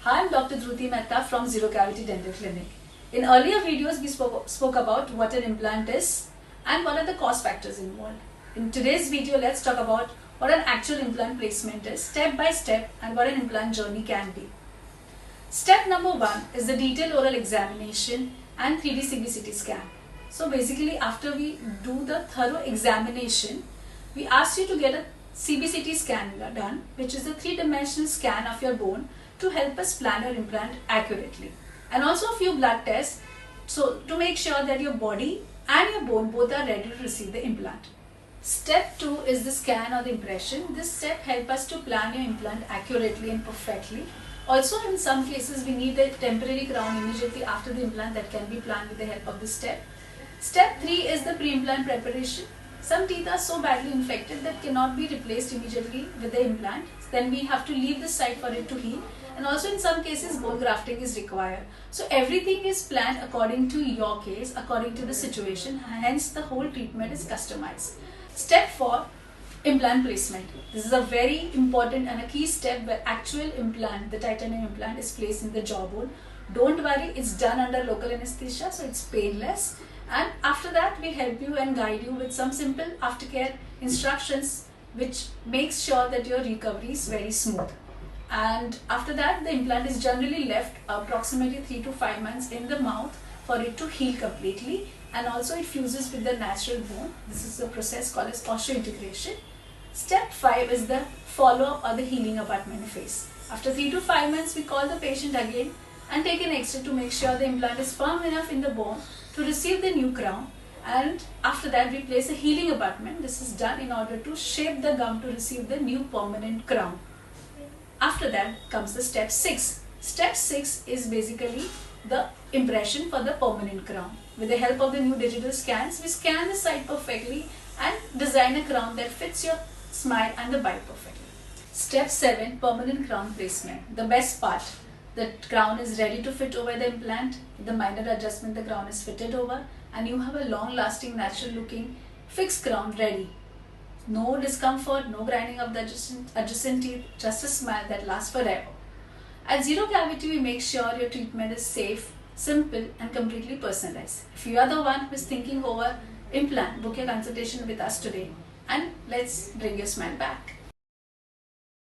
Hi, I'm Dr. Dhruti Mehta from Zero Cavity Dental Clinic. In earlier videos, we spoke about what an implant is and what are the cost factors involved. In today's video, let's talk about what an actual implant placement is, step by step, and what an implant journey can be. Step number 1 is the detailed oral examination and 3D CBCT scan. So basically, after we do the thorough examination, we ask you to get a CBCT scan done, which is a 3-dimensional scan of your bone to help us plan your implant accurately. And also a few blood tests to make sure that your body and your bone both are ready to receive the implant. Step 2 is the scan or the impression. This step helps us to plan your implant accurately and perfectly. Also, in some cases, we need a temporary crown immediately after the implant that can be planned with the help of this step. Step 3 is the pre-implant preparation. Some teeth are so badly infected that cannot be replaced immediately with the implant. Then we have to leave the site for it to heal. And also in some cases, bone grafting is required. So everything is planned according to your case, according to the situation. Hence, the whole treatment is customized. Step 4, implant placement. This is a very important and a key step where actual implant, the titanium implant, is placed in the jawbone. Don't worry, it's done under local anesthesia, so it's painless. And after that, we help you and guide you with some simple aftercare instructions which makes sure that your recovery is very smooth. And after that, the implant is generally left approximately 3 to 5 months in the mouth for it to heal completely, and also it fuses with the natural bone. This is a process called as osseointegration. Step 5 is the follow-up or the healing abutment phase. After 3 to 5 months, we call the patient again and take an X-ray to make sure the implant is firm enough in the bone to receive the new crown, and after that we place a healing abutment. This is done in order to shape the gum to receive the new permanent crown. After that comes the step 6. Step 6 is basically the impression for the permanent crown. With the help of the new digital scans, we scan the site perfectly and design a crown that fits your smile and the bite perfectly. Step 7, permanent crown placement. The best part. The crown is ready to fit over the implant. With the minor adjustment, the crown is fitted over and you have a long-lasting, natural-looking fixed crown ready. No discomfort, no grinding of the adjacent teeth, just a smile that lasts forever. At Zero Cavity, we make sure your treatment is safe, simple and completely personalized. If you are the one who is thinking over implant, book your consultation with us today and let's bring your smile back.